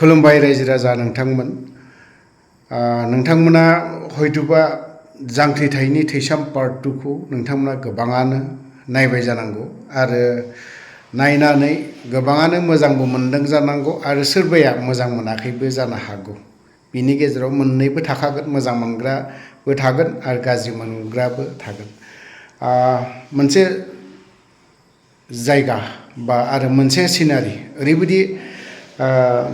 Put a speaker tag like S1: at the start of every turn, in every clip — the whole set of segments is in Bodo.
S1: खुलुमबाय रायजो राजा नोंथांमोन नोंथांमोना हयतोबा जांख्रिथायनि थैसाम पार्ट 2 खौ नोंथांमोना गोबाङानो नायबाय जानांगौ आरो नायनानै गोबाङानो मोजांबो मोनदों जानांगौ आरो सोरबाया मोजां मोनाखैबो जानो हागौ बिनि गेजेराव मोननैबो थाखागोन मोजां मोनग्राबो थागोन आरो गाज्रि मोनग्राबो थागोन मोनसे जायगा बा आरो मोनसे सिनारि ओरैबायदि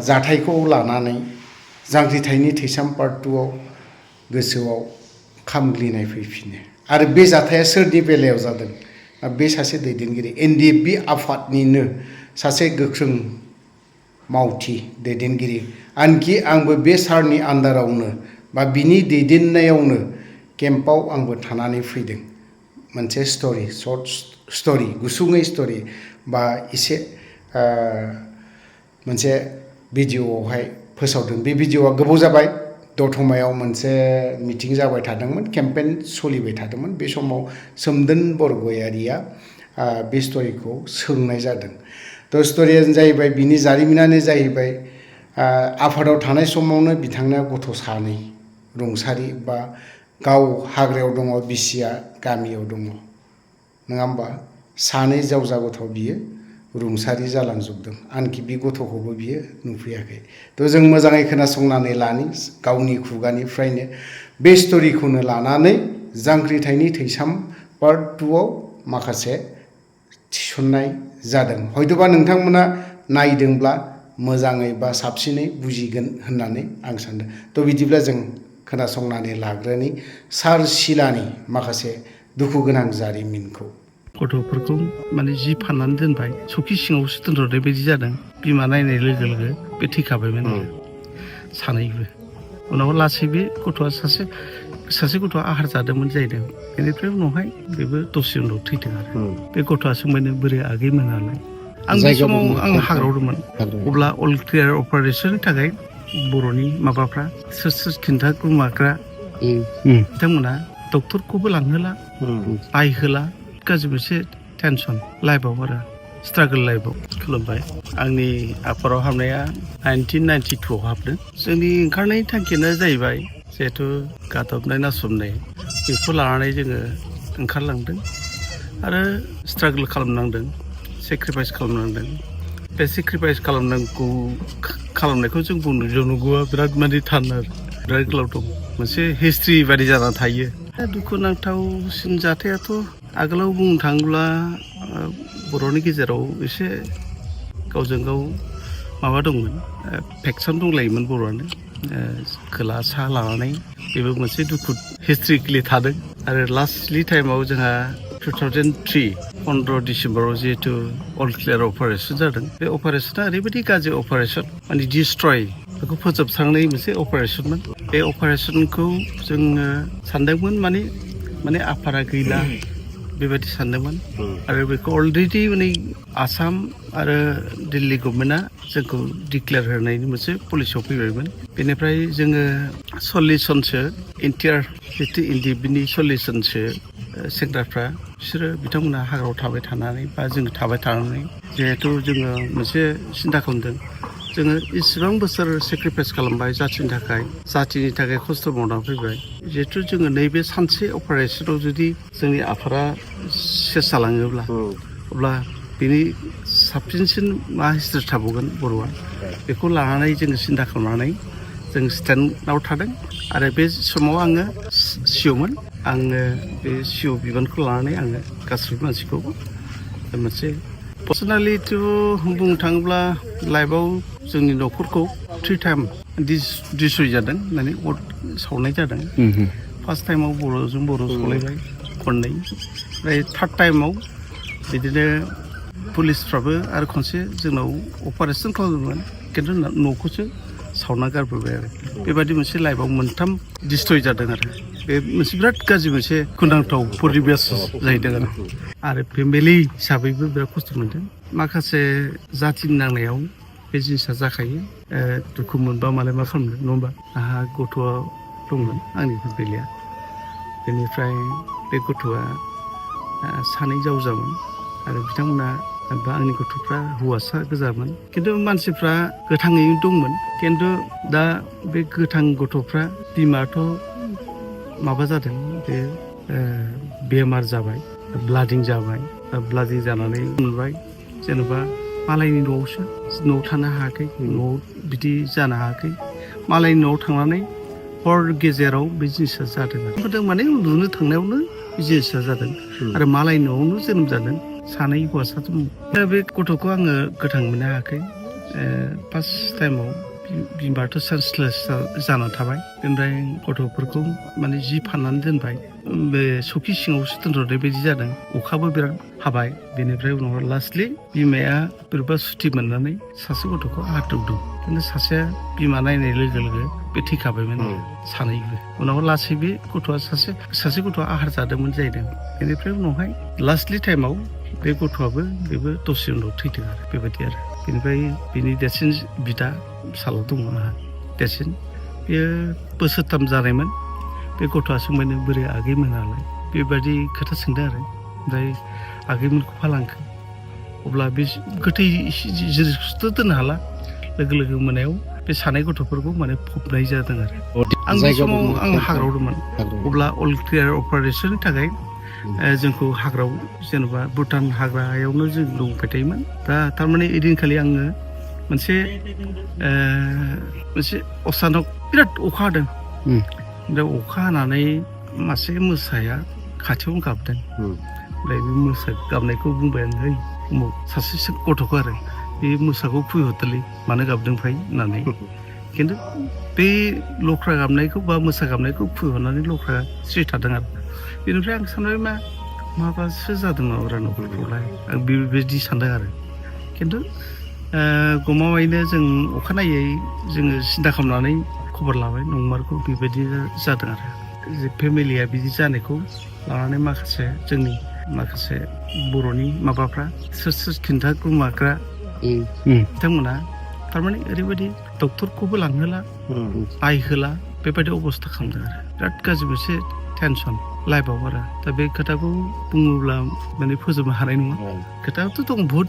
S1: जाथायखौ लानानै जांख्रिथायनि थैसाम पार्ट 2 आव गोसोआव खामग्लिनाय फैफिनो आरो बे जाथाया सोरनि बेलायाव जादों बे सासे दैदेनगिरि एनडिएफबि आफादनिनो सासे गोख्रों मावथि दैदेनगिरि आनखि आंबो बे सारनि आन्दारावनो बा बिनि दैदेननायावनो केम्पआव आंबो थानानै फैदों मोनसे स्ट'रि सर्ट स्ट'रि गुसुङै स्ट'रि बा एसे मोनसे भिडिअ'आवहाय फोसावदों बे भिडिअ'आ गोबाव जाबाय दतमायाव मोनसे मिटिं जाबाय थादोंमोन केम्पेइन सोलिबाय थादोंमोन बे समाव सोमदोन बरगयारिया बे स्ट'रिखौ सोंनाय जादों थ' स्ट'रियानो जाहैबाय बिनि जारिमिनानो जाहैबाय आफादाव थानाय समावनो बिथांना गथ' सानै रुंसारि बा गाव हाग्रायाव दङ बिसिया गामियाव दङ नङा होमबा सानै जावजा गथ' बियो रुंसारि जालांजोबदों आनखि बे गथ'खौबो बियो नुफैयाखै थ' जों मोजाङै खोनासंनानै लानि गावनि खुगानिफ्रायनो बे स्ट'रिखौनो लानानै जांख्रिथायनि थैसाम पार्ट 2 आव माखासे थिसननाय जादों हयतोबा नोंथांमोना नायदोंब्ला मोजाङै बा साबसिनै बुजिगोन होननानै आं सानदों थ' बिदिब्ला जों खोनासंनानै लाग्रोनि सार शिलानि माखासे दुखु गोनां जारिमिनखौ
S2: गथ'फोरखौ माने जि फाननानै दोनबाय सखि सिङावसो दोनहरनाय बायदि जादों बिमा नायनाय लोगो लोगो बे थैखाबायमोन सानैबो उनाव लासै बे गथ'आ सासे गथ'आ आहार जादोंमोन जाहैदों बेनिफ्राय उनावहाय बेबो दसे उनाव थैदों आरो बे गथ'आ सोंबायनो बोरै आगैमोन नालाय आं बे समाव आं हाग्रायाव दंमोन अब्ला अल क्लियार अपारेशननि थाखाय बर'नि माबाफ्रा सोर खिन्थाग्रुमाग्रा बिथांमोना डक्टरखौबो लांहोला नायहोला गाज्रि मोनसे टेनसन लाइफआव आरो स्ट्रागल लाइफआव खुलुमबाय आंनि आफादाव हाबनाया 1992 आव हाबदों जोंनि ओंखारनायनि थांखियानो जाहैबाय जिहेथु गादबनाय नासबनाय बेखौ लानानै जोङो ओंखारलांदों आरो स्ट्रागल खालामनांदों सेक्रिफाइस खालामनांदों बे सेक्रिफाइस खालामनायखौ जों बुंनो जौनगौआ बिराद माने थान आरो बिराद गोलाव दं मोनसे हिस्ट्रि बायदि जानानै थायो दुखुनांथावसिन जाथायाथ' आगोलाव बुंनो थाङोब्ला बर'नि गेजेराव एसे गावजों गाव माबा दंमोन फेक्सन दंलायोमोन बर'आनो खोला साहा लानानै बेबो मोनसे दुखु हिस्ट्रिकेलि थादों आरो लास्टलि टाइमाव जोंहा 2003 15 डिसेम्बराव जिहेतु अल क्लियार अपारेशन जादों बे अपारेशना ओरैबायदि गाज्रि अपारेशन माने डिस्ट्रय बेखौ फोजोबस्रांनाय मोनसे अपारेशनमोन बे अपारेशनखौ जोङो सानदोंमोन माने आफादा गैला बेबायदि सानदोंमोन आरो बेखौ अलरेडि माने आसाम आरो दिल्ली गभर्नमेन्टआ जोंखौ डिक्लेयार होनायनि मोनसे पलिसियाव फैबायमोन बेनिफ्राय जोङो 40 जनसो इन्टियार जितु एनडिएफबिनि 40 जनसो सेंग्राफ्रा बिसोरो बिथांमोना हाग्रायाव थाबाय थानानै बा जोङो थाबाय थानानै जिहेथु जोङो मोनसे सिन्था खालामदों जोङो इसिबां बोसोर सेक्रिफाइस खालामबाय जाथिनि थाखाय खस्थ' मावनानै फैबाय जिहेथु जोङो नैबे सानसे अपारेशनाव जुदि जोंनि आफादा सेस जालाङोब्ला अब्ला बिनि साबसिनसिन मा हिस्ट्रि थाबावगोन बर'आ बेखौ लानानै जोङो सिन्था खालामनानै जों स्टेन्डआव थादों आरो बे समाव आङो सिअ'मोन आङो बे सिअ' बिबानखौ लानानै आङो गासैबो मानसिखौ मोनसे पार्सनेलिथ' बुंनो थाङोब्ला लाइफआव जोंनि न'खरखौ 3 टाइम डिस्ट्रय जादों होननानै अर सावनाय जादों फार्स्ट टाइमाव बर'जों बर' सावलायबाय खननै ओमफ्राय थार्ड टाइमाव बिदिनो पुलिसफ्राबो आरो खनसे जोंनाव अपारेशन खालामदोंमोन खिन्थु न'खौसो सावना गारबोबाय आरो बेबायदि मोनसे लाइफआव मोनथाम डिस्ट्रय जादों आरो बे मोनसे बिराद गाज्रि मोनसे दुखुनांथाव परिबेस जाहैदों आरो फेमिलि हिसाबैबो बिराद खस्थ' मोनदों माखासे जाथिनि नांनायाव बे जिनिसा जाखायो दुखु मोनबा मालाय मा खालामनो नङा होमबा आंहा गथ'आ दंमोन आंनि फेमिलिया बेनिफ्राय बे गथ'आ सानै जावजामोन आरो बिथांमोना बा आंनि गथ'फ्रा हौवासा गोजामोन खिन्थु मानसिफ्रा गोथाङै दंमोन खिन्थु दा बे गोथां गथ'फ्रा बिमाथ' माबा जादों बे बेमार जाबाय ब्लाडिं जाबाय ब्लाडिं जानानै मोनबाय जेनेबा मालायनि न'आवसो न'आव थानो हायाखै न'आव बिदि जानो हायाखै मालायनि न'आव थांनानै हर गेजेराव बे जिनिसा जादों माने उन्दुनो थांनायावनो बे जिनिसा जादों आरो मालायनि न'आवनो जोनोम जादों सानै हौवासा दङ दा बे गथ'खौ आङो गोथां मोननो हायाखै फार्स्ट टाइमाव बिमाथ' सेन्सलेस जाना थाबाय ओमफ्राय गथ'फोरखौ माने जि फाननानै दोनबाय बे सखि सिङावसो दोनहरनाय बायदि जादों अखाबो बिराद हाबाय बेनिफ्राय उनाव लास्टलि बिमाया बोरैबा सुथि मोननानै सासे गथ'खौ आहारदों खिन्थु सासेया बिमा नायनाय लोगो लोगो बे थैखाबायमोन सानैबो उनाव लासै बे गथ'आ सासे गथ'आ आहार जादोंमोन जाहैदों बेनिफ्राय उनावहाय लास्टलि टाइमाव बे गथ'आबो बेबो दसे उनाव थैदों आरो बेबायदि आरो बेनिफ्राय बिनि देरसिन बिदा फिसाला दङ आंहा देरसिन बेयो बोसोरथाम जानायमोन बे गथ'आ सोंबाय नों बोरै आगैमोनालाय बेबायदि खोथा सोंदों आरो ओमफ्राय आगैमोनखौ फालांखो अब्ला बे गोथै जिनिसखौथ' दोननो हाला लोगो लोगो मोनायाव बे सानै गथ'फोरखौ माने फबनाय जादों आरो आं बे समाव आं हाग्रायाव दंमोन अब्ला अल क्लियार अपारेशननि थाखाय जोंखौ हाग्रायाव जेनेबा भुटान हाग्रायावनो जों दंबाय थायोमोन दा थारमाने ओइदिनखालि आङो मोनसे असानक बिराद अखा हादों ओमफ्राय अखा हानानै मासे मोसाया खाथियावनो गाबदों ओमफ्राय बे मोसा गाबनायखौ बुंबाय आं है उमुक सासे गथ'खौ आरो बे मोसाखौ फैहरदोलै मानो गाबदों फ्राय होननानै खिन्थु बे लख्रा गाबनायखौ बा मोसा गाबनायखौ फैहरनानै लख्रा स्रि थादों आरो बेनिफ्राय आं सानबाय माबासो जादों माबारा न'खरखौलाय आं बेबायदि सानदों आरो खिन्थु गमामायैनो जों अखानायै जोङो सिन्था खालामनानै खबर लाबाय नंमारगौ बेबायदि जादों आरो जे फेमिलिया बिदि जानायखौ लानानै माखासे जोंनि माखासे बर'नि माबाफ्रा सोर खिन्थाग्रा बिथांमोना थारमाने ओरैबायदि डक्टरखौबो लांहोला नायहोला बेबायदि अबस्था खालामदों आरो बिराद गाज्रि मोनसे टेनसन लाइफआव आरो दा बे खोथाखौ बुङोब्ला माने फोजोबनो हानाय नङा खोथायाथ' दं बहुद